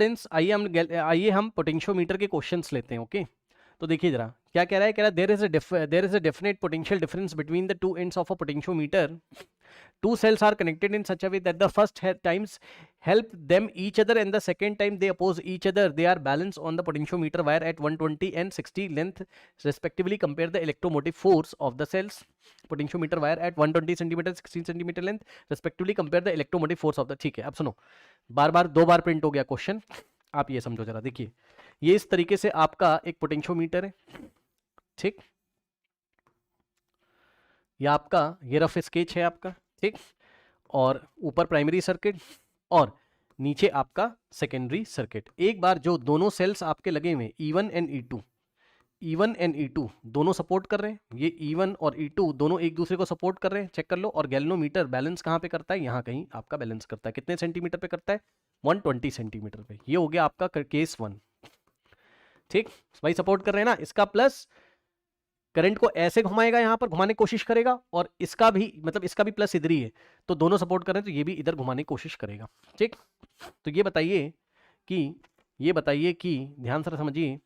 Students आइए हम potentiometer के क्वेश्चंस लेते हैं। ओके तो देखिए जरा क्या कह रहा है, कह रहा है there is a definite potential difference between the two ends of a potentiometer. Two cells are connected in such a way that the first times help them each other and the second time they oppose each other. They are balanced on the potentiometer wire at 120 and 60 length respectively. Compare the electromotive force of the cells. Potentiometer wire at 120 cm 16 cm length respectively. Compare the electromotive force of the. ठीक है, अब सुनो, बार बार दो बार print हो गया question, आप ये समझो जरा. देखिए ये इस तरीके से आपका एक पोटेंशियोमीटर है, ठीक, ये आपका ये रफ स्केच है आपका, ठीक, और ऊपर प्राइमरी सर्किट और नीचे आपका सेकेंडरी सर्किट. एक बार जो दोनों सेल्स आपके लगे हुए E1 एंड E2 दोनों सपोर्ट कर रहे हैं, ये E1 और E2 दोनों एक दूसरे को सपोर्ट कर रहे हैं, चेक कर लो. और गैल्वेनोमीटर बैलेंस कहाँ पे करता है, यहाँ कहीं आपका बैलेंस करता है. कितने सेंटीमीटर पे करता है, 120 सेंटीमीटर पे. ये हो गया आपका केस 1, ठीक भाई, सपोर्ट कर रहे हैं ना. इसका प्लस करंट को ऐसे घुमाएगा, यहां पर घुमाने की कोशिश करेगा, और इसका भी मतलब इसका भी प्लस इधर ही है, तो दोनों सपोर्ट कर रहे हैं तो ये भी इधर घुमाने की कोशिश करेगा, ठीक. तो ये बताइए कि ध्यान से समझिए,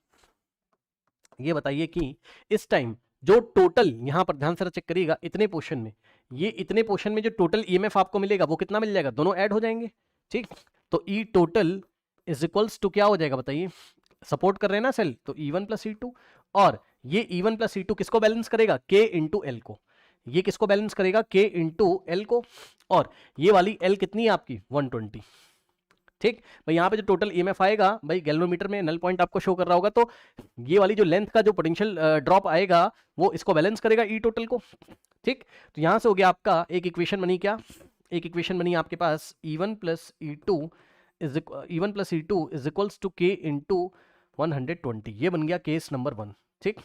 ये बताइए कि इस टाइम जो टोटल यहां पर ध्यान से चेक करिएगा, इतने पोर्शन में, ये इतने पोर्शन में जो टोटल ईएमएफ आपको मिलेगा वो कितना मिल जाएगा, दोनों ऐड हो जाएंगे, ठीक. तो ई टोटल इज इक्वल्स टू क्या हो जाएगा बताइए, सपोर्ट कर रहे हैं ना सेल, तो E1 प्लस E2, और ये E1 प्लस E2 किसको बैलेंस करेगा, K इंटू एल को. ये किसको बैलेंस करेगा, K इंटू एल को. और ये वाली L कितनी है आपकी, 120, ठीक भाई. यहां पे जो टोटल EMF आएगा भाई, गैल्वेनोमीटर में नल पॉइंट आपको शो कर रहा होगा, तो ये वाली जो लेंथ का जो पोटेंशियल ड्रॉप आएगा वो इसको बैलेंस करेगा ई टोटल को, ठीक. तो यहां से हो गया आपका एक इक्वेशन बनी, क्या एक इक्वेशन बनी आपके पास, E1 plus E2 is equals to K into 120. ये बन गया केस नंबर 1, ठीक.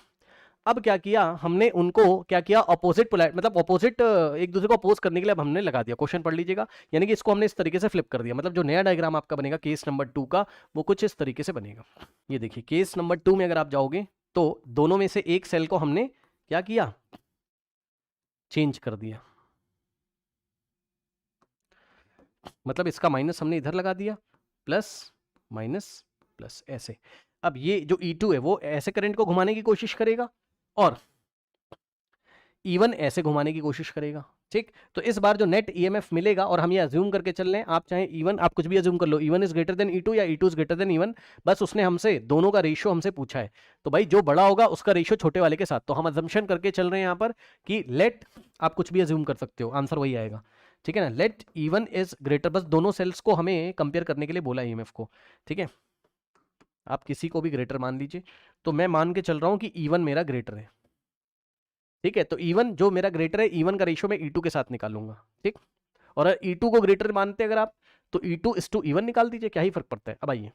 अब क्या किया हमने, उनको क्या किया, अपोजिट पोलैरिटी, मतलब अपोजिट एक दूसरे को अपोज करने के लिए अब हमने लगा दिया. क्वेश्चन पढ़ लीजिएगा, यानी कि इसको हमने इस तरीके से फ्लिप कर दिया. मतलब जो नया डायग्राम आपका बनेगा केस नंबर 2 का, वो कुछ इस तरीके से बनेगा. ये देखिए केस नंबर 2 में अगर आप जाओगे तो दोनों में से एक सेल को हमने क्या किया, चेंज कर दिया. मतलब इसका माइनस हमने इधर लगा दिया, प्लस माइनस प्लस ऐसे. अब ये जो E2 है वो ऐसे करंट को घुमाने की कोशिश करेगा, और E1 ऐसे घुमाने की कोशिश करेगा, ठीक. तो इस बार जो नेट EMF मिलेगा, और हम ये अज्यूम करके चल रहे हैं, आप चाहे E1 आप कुछ भी अज्यूम कर लो, E1 is greater than E2 या E2 is greater than E1, बस उसने हमसे दोनों का रेशियो हमसे पूछा है. तो भाई जो बड़ा होगा उसका रेशियो छोटे वाले के साथ, तो हम अजम्पशन करके चल रहे हैं यहाँ पर कि लेट, आप कुछ भी अज्यूम कर सकते हो, आंसर वही आएगा, ठीक है ना. लेट E1 इज ग्रेटर, बस दोनों सेल्स को हमें कंपेयर करने के लिए बोला EMF को, ठीक है. आप किसी को भी ग्रेटर मान लीजिए, तो मैं मान के चल रहा हूं कि E1 मेरा ग्रेटर है, ठीक है. तो E1 जो मेरा ग्रेटर है, E1 का रेशियो मैं E2 के साथ निकालूंगा, ठीक. और अगर E2 को ग्रेटर मानते अगर आप, तो E2 इस टू E1 निकाल दीजिए, क्या ही फर्क पड़ता है. अब आइए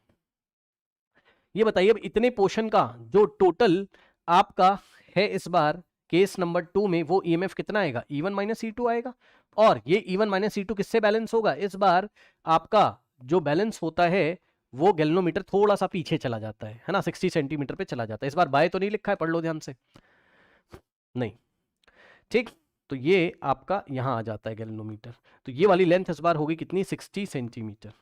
ये बताइए, अब इतने पोर्शन का जो टोटल आपका है इस बार केस नंबर 2 में, वो EMF कितना आएगा, E1 माइनस E2 आएगा. और ये E1 माइनस E2 किससे बैलेंस होगा, इस बार आपका जो बैलेंस होता है वो गैल्वेनोमीटर थोड़ा सा पीछे चला जाता है ना, 60 सेंटीमीटर पे चला जाता है. इस बार बाय तो नहीं लिखा है, पढ़ लो ध्यान से, नहीं, ठीक. तो ये आपका यहां आ जाता है गैल्वेनोमीटर. तो ये वाली लेंथ इस बार होगी कितनी, 60 सेंटीमीटर,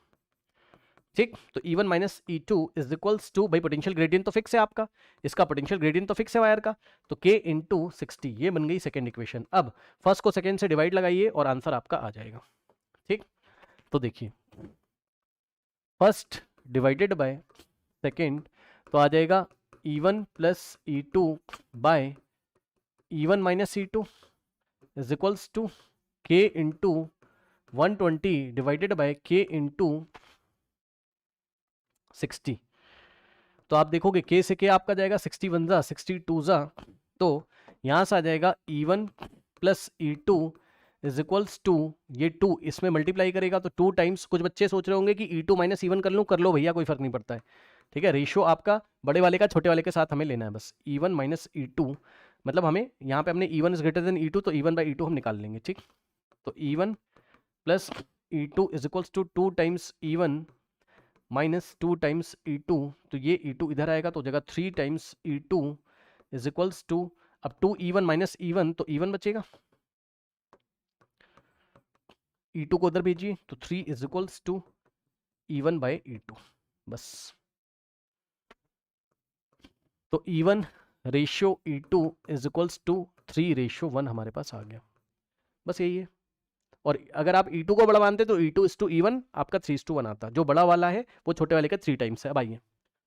ठीक. तो E1 minus E2 is equals to, भाई पोटेंशियल ग्रेडियंट तो फिक्स है आपका, इसका पोटेंशियल ग्रेडियंट तो फिक्स है वायर का, तो K इंटू 60. ये बन गई सेकेंड इक्वेशन. अब फर्स्ट को सेकेंड से डिवाइड लगाइए और आंसर आपका आ जाएगा, ठीक. तो देखिए फर्स्ट डिवाइडेड बाय सेकेंड, तो आ जाएगा E1 plus E2 by E1 minus E2 is equals to K into 120 divided by K into 60. तो आप देखोगे K से K आपका जाएगा 61 जा 62 जा, तो यहां से आ जाएगा E1 plus E2 is equals to, ये 2 इसमें मल्टीप्लाई करेगा तो 2 टाइम्स, कुछ बच्चे सोच रहे होंगे कि E2 माइनस E1 कर लो भैया, कोई फर्क नहीं पड़ता है, ठीक है. रेशियो आपका बड़े वाले का छोटे वाले के साथ हमें लेना है बस. E1 माइनस E2, मतलब हमें यहाँ पे हमने E1 is greater than E2, तो E1 बाई E2 हम निकाल लेंगे, ठीक. तो E1 plus E2 is equals to 2 times E1 minus 2 times E2, तो ये E2 इधर आएगा तो हो जाएगा 3 times E2 is equals to, अब 2 E1 माइनस E1, तो E1 बचेगा, E2 को उधर भेजिए, तो 3 is equals to E1 by E2, बस। तो E1 ratio E2 is equals to 3:1 हमारे पास आ गया। बस यही है। और अगर आप E2 को बड़ा मानते तो E2 is to E1 आपका 3:1 आता। जो बड़ा वाला है वो छोटे वाले का 3 टाइम्स है। अब आइए